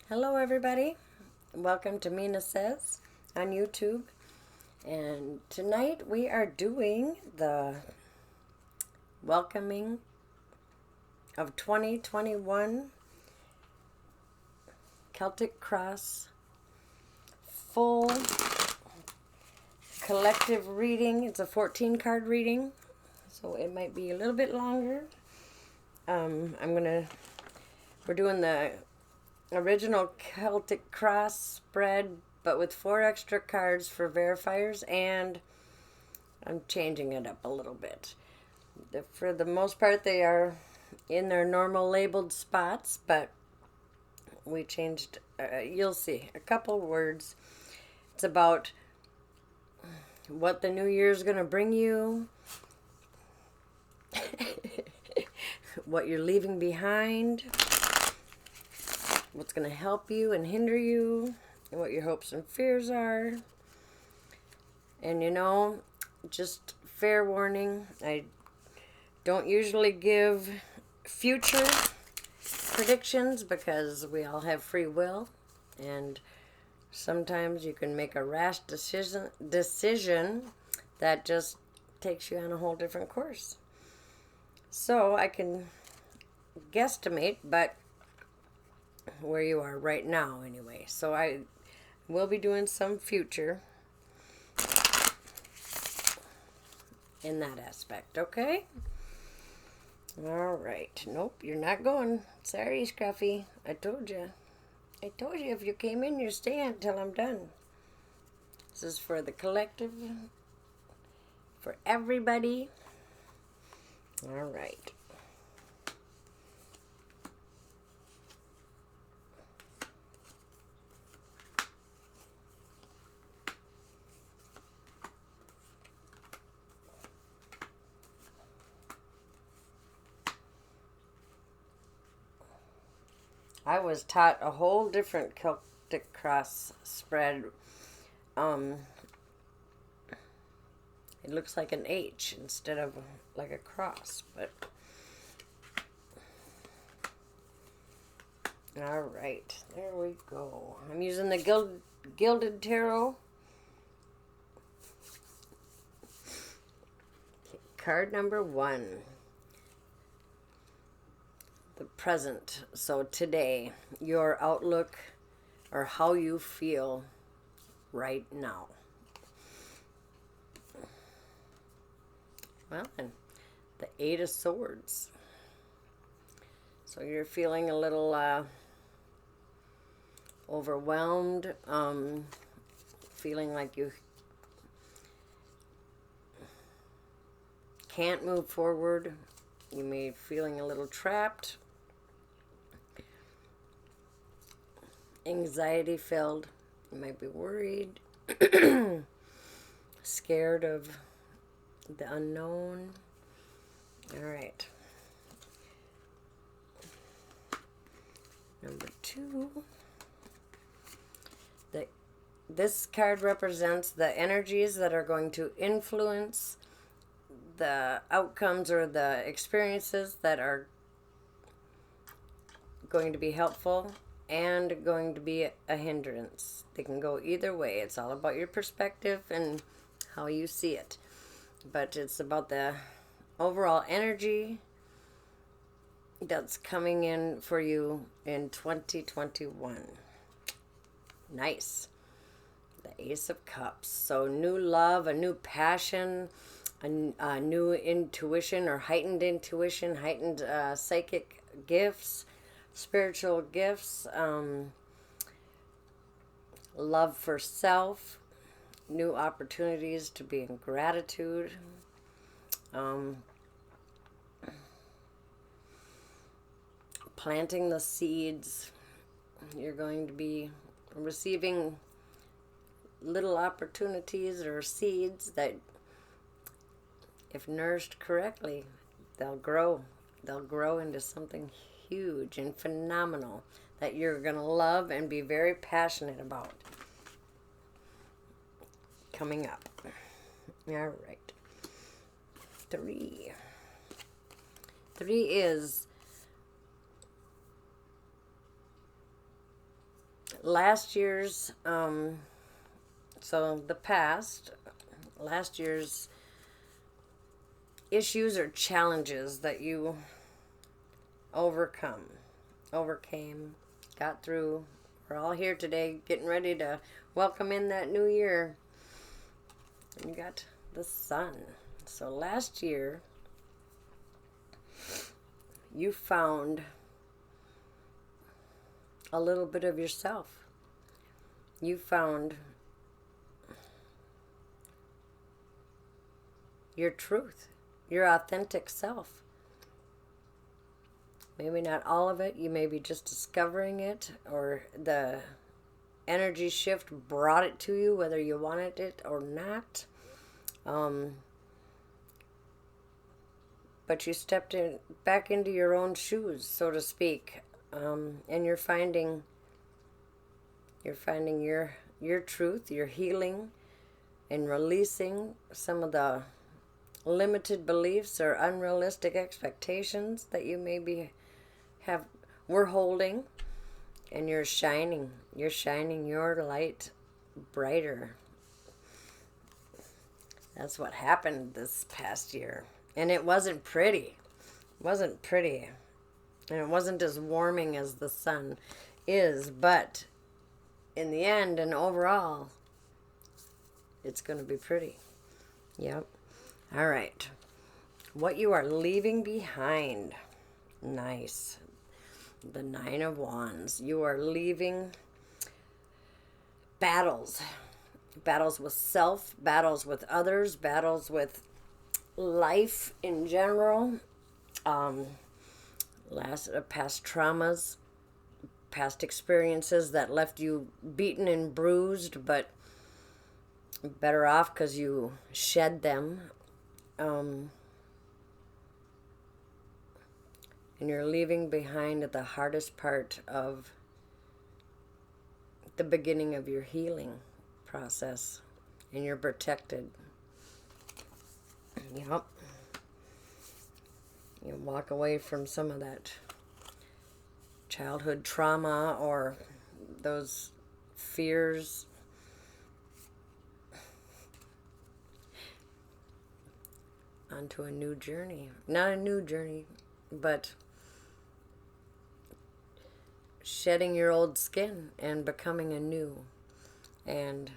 Hello, everybody. Welcome to Meena Says on YouTube. And tonight we are doing the welcoming of 2021 Celtic Cross full collective reading. It's a 14 card reading, so it might be a little bit longer. We're doing the original Celtic Cross spread, but with 4 extra cards for verifiers, and I'm changing it up a little bit. For the most part, they are in their normal labeled spots, but we changed, you'll see, a couple words. It's about what the new year is going to bring you, what you're leaving behind, what's going to help you and hinder you, and what your hopes and fears are. And just fair warning, I don't usually give future predictions because we all have free will, and sometimes you can make a rash decision that just takes you on a whole different course. So I can guesstimate, but where you are right now anyway. So I will be doing some future in that aspect, okay? All right. Nope, you're not going. Sorry, Scruffy. I told you if you came in, you're staying until I'm done. This is for the collective, for everybody. All right. I was taught a whole different Celtic Cross spread. It looks like an H instead of like a cross, but all right, there we go. I'm using the Gilded Tarot. Card number 1. The present. So today, your outlook or how you feel right now. Well, and the 8 of Swords. So you're feeling a little overwhelmed, feeling like you can't move forward. You may be feeling a little trapped, anxiety filled. You might be worried, scared of the unknown. All right. Number 2. This card represents the energies that are going to influence the outcomes or the experiences that are going to be helpful and going to be a hindrance. They can go either way. It's all about your perspective and how you see it. But it's about the overall energy that's coming in for you in 2021. Nice. The Ace of Cups. So new love, a new passion, a new intuition or heightened intuition, heightened psychic gifts, spiritual gifts, love for self, new opportunities to be in gratitude, planting the seeds. You're going to be receiving little opportunities or seeds that, if nourished correctly, they'll grow. They'll grow into something huge and phenomenal that you're going to love and be very passionate about. Coming up. All right. 3. 3 is last year's, so the past, last year's issues or challenges that you overcame, got through. We're all here today getting ready to welcome in that new year. And you got the sun. So last year, you found a little bit of yourself. You found your truth, your authentic self. Maybe not all of it. You may be just discovering it, or the energy shift brought it to you, whether you wanted it or not. But you stepped back into your own shoes, so to speak, and you're finding your truth, your healing, and releasing some of the limited beliefs or unrealistic expectations that you maybe were holding, and you're shining your light brighter. That's what happened this past year. And it wasn't pretty. And it wasn't as warming as the sun is, but in the end and overall, it's going to be pretty. Yep. All right. What you are leaving behind. Nice. The 9 of Wands. You are leaving battles. Battles with self, battles with others, battles with life in general. Past traumas, past experiences that left you beaten and bruised, but better off because you shed them. And you're leaving behind the hardest part of the beginning of your healing process. And you're protected. Yep. You walk away from some of that childhood trauma or those fears. Onto a new journey. Not a new journey, but shedding your old skin and becoming a new. And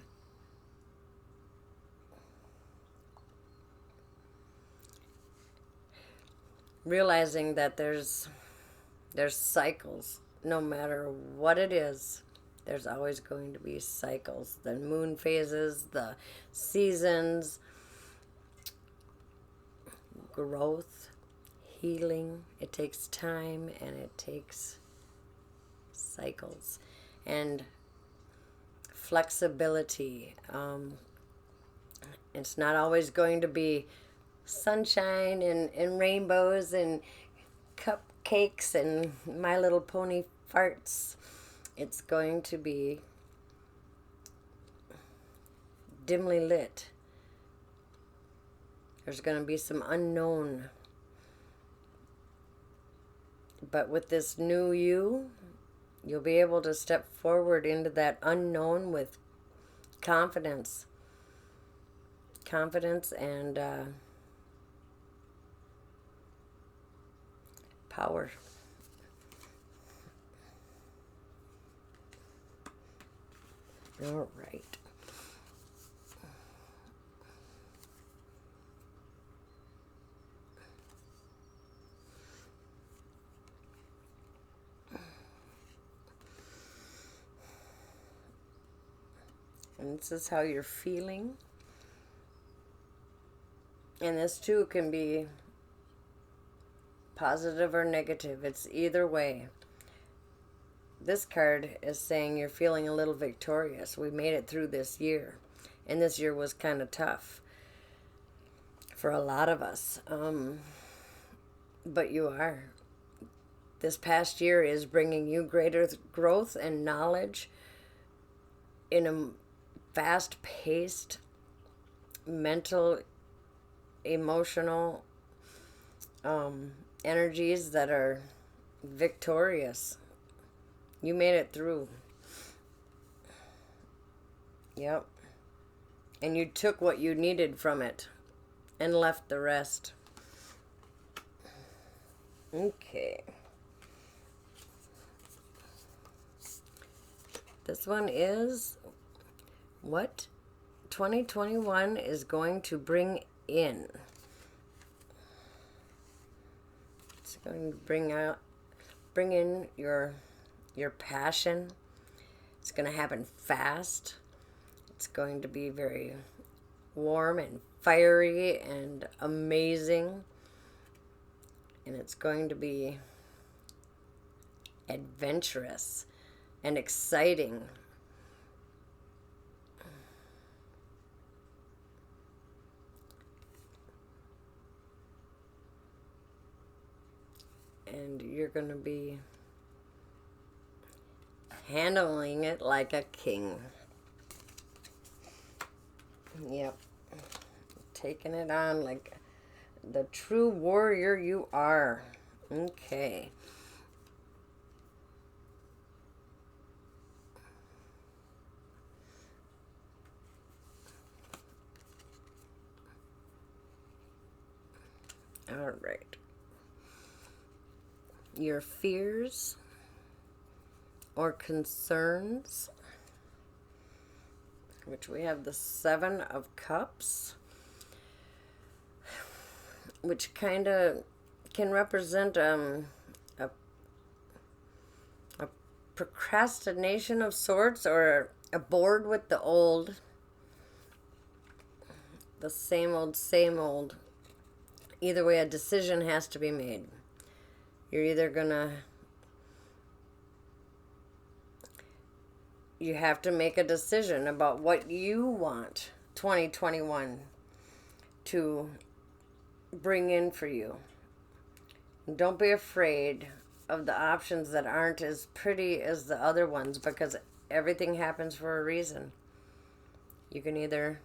realizing that there's cycles. No matter what it is, there's always going to be cycles. The moon phases, the seasons, growth, healing. It takes time and it takes cycles. And flexibility. It's not always going to be sunshine and rainbows and cupcakes and My Little Pony farts. It's going to be dimly lit. There's going to be some unknown. But with this new you, you'll be able to step forward into that unknown with confidence. Confidence and power. All right. And this is how you're feeling. And this too can be positive or negative. It's either way. This card is saying you're feeling a little victorious. We made it through this year. And this year was kind of tough for a lot of us. But you are. This past year is bringing you greater growth and knowledge in a fast-paced, mental, emotional energies that are victorious. You made it through. Yep. And you took what you needed from it and left the rest. Okay. This one is what 2021 is going to bring in. It's going to bring in your passion. It's going to happen fast. It's going to be very warm and fiery and amazing. And it's going to be adventurous and exciting. And you're going to be handling it like a king. Yep. Taking it on like the true warrior you are. Okay. All right. Your fears or concerns, which we have the Seven of Cups, which kind of can represent a procrastination of sorts, or a bored with the old, the same old, same old. Either way, a decision has to be made. You're either you have to make a decision about what you want 2021 to bring in for you. Don't be afraid of the options that aren't as pretty as the other ones, because everything happens for a reason. You can either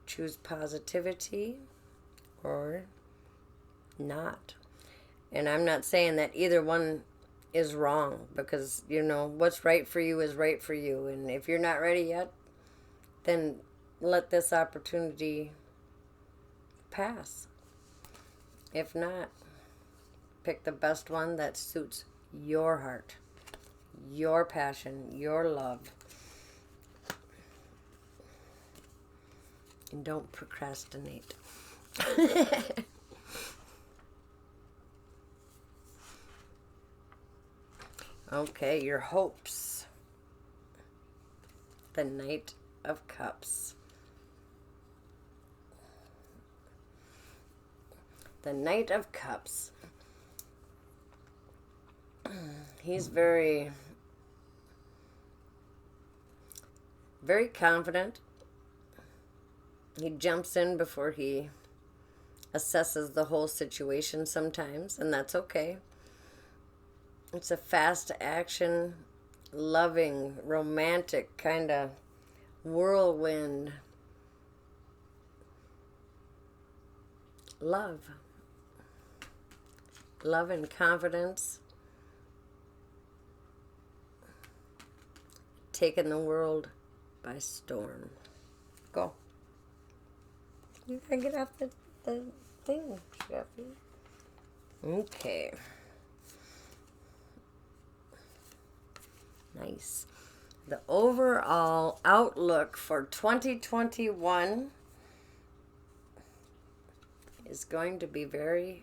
choose positivity or not. And I'm not saying that either one is wrong, because, what's right for you is right for you. And if you're not ready yet, then let this opportunity pass. If not, pick the best one that suits your heart, your passion, your love. And don't procrastinate. Okay, your hopes. The Knight of Cups. The Knight of Cups. He's very, very confident. He jumps in before he assesses the whole situation sometimes, and that's okay. It's a fast action, loving, romantic kind of whirlwind. Love. Love and confidence. Taking the world by storm. Go. You gotta get off the thing, Jeffy. Okay. Nice. The overall outlook for 2021 is going to be very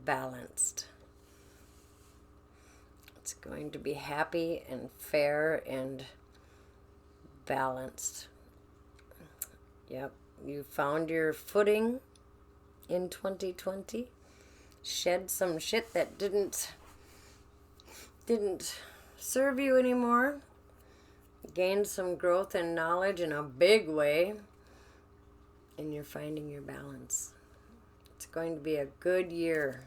balanced. It's going to be happy and fair and balanced. Yep, you found your footing in 2020. Shed some shit that didn't serve you anymore. Gained some growth and knowledge in a big way. And you're finding your balance. It's going to be a good year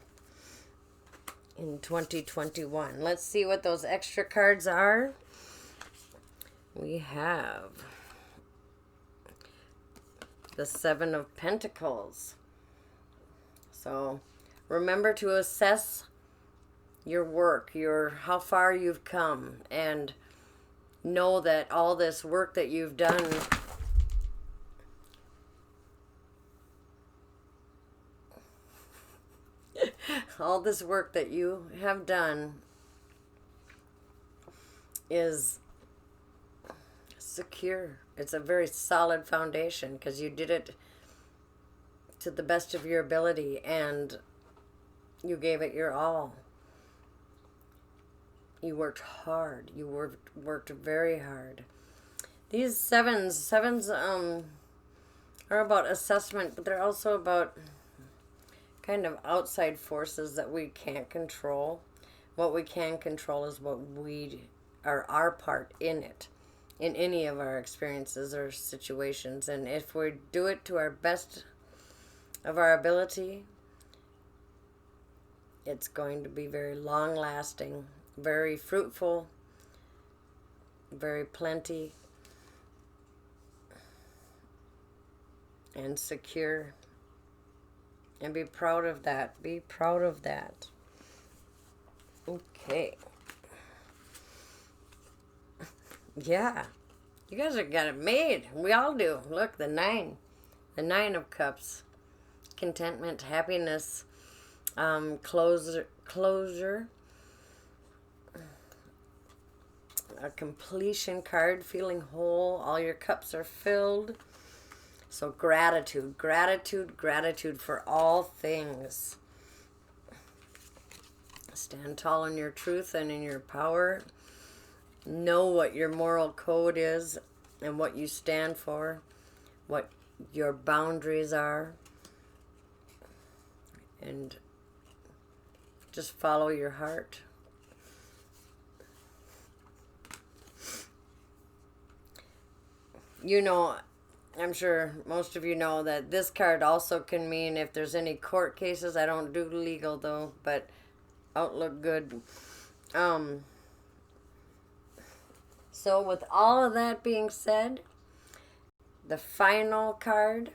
in 2021. Let's see what those extra cards are. We have the Seven of Pentacles. So remember to assess your work, how far you've come, and know that all this work that you've done all this work that you have done is secure. It's a very solid foundation because you did it to the best of your ability and you gave it your all. You worked hard. You worked very hard. These sevens are about assessment, but they're also about kind of outside forces that we can't control. What we can control is what we are, our part in it, in any of our experiences or situations. And if we do it to our best of our ability, it's going to be very long lasting, very fruitful, very plenty, and secure. And be proud of that. Be proud of that. Okay. Yeah. You guys have got it made. We all do. Look, the 9. The 9 of Cups. Contentment, happiness, closure, a completion card, feeling whole. All your cups are filled. So gratitude, gratitude, gratitude for all things. Stand tall in your truth and in your power. Know what your moral code is and what you stand for, what your boundaries are. And just follow your heart. You know, I'm sure most of you know that this card also can mean if there's any court cases. I don't do legal though, but outlook good. So with all of that being said, the final card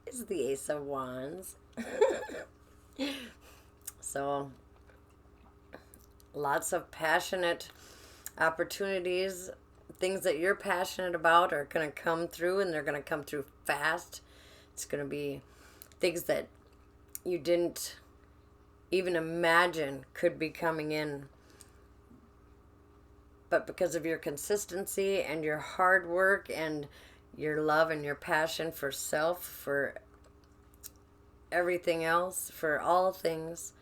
is the Ace of Wands. So lots of passionate opportunities, things that you're passionate about are going to come through, and they're going to come through fast. It's going to be things that you didn't even imagine could be coming in. But because of your consistency and your hard work and your love and your passion for self, for everything else, for all things,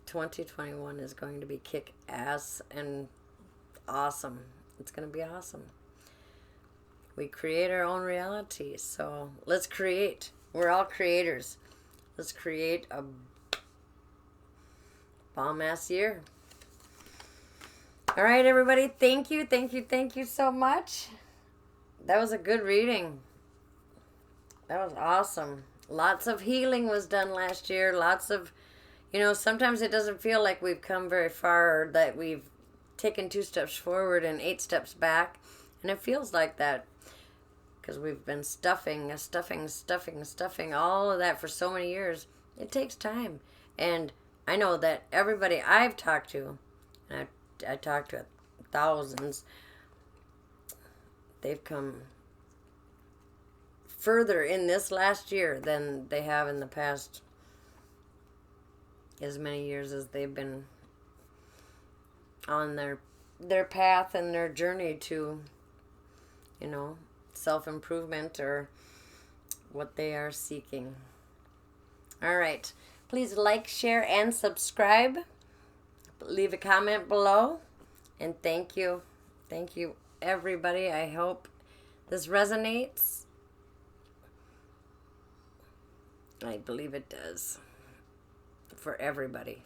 2021 is going to be kick-ass and awesome. It's going to be awesome. We create our own reality, so let's create. We're all creators. Let's create a bomb-ass year. All right, everybody. Thank you, thank you, thank you so much. That was a good reading. That was awesome. Lots of healing was done last year. Lots of, sometimes it doesn't feel like we've come very far or that we've taken 2 steps forward and 8 steps back. And it feels like that because we've been stuffing all of that for so many years. It takes time. And I know that everybody I've talked to, and I talked to thousands, they've come further in this last year than they have in the past as many years as they've been on their path and their journey to, self-improvement or what they are seeking. All right. Please like, share, and subscribe. Leave a comment below. And thank you. Thank you, everybody. I hope this resonates. I believe it does. For everybody.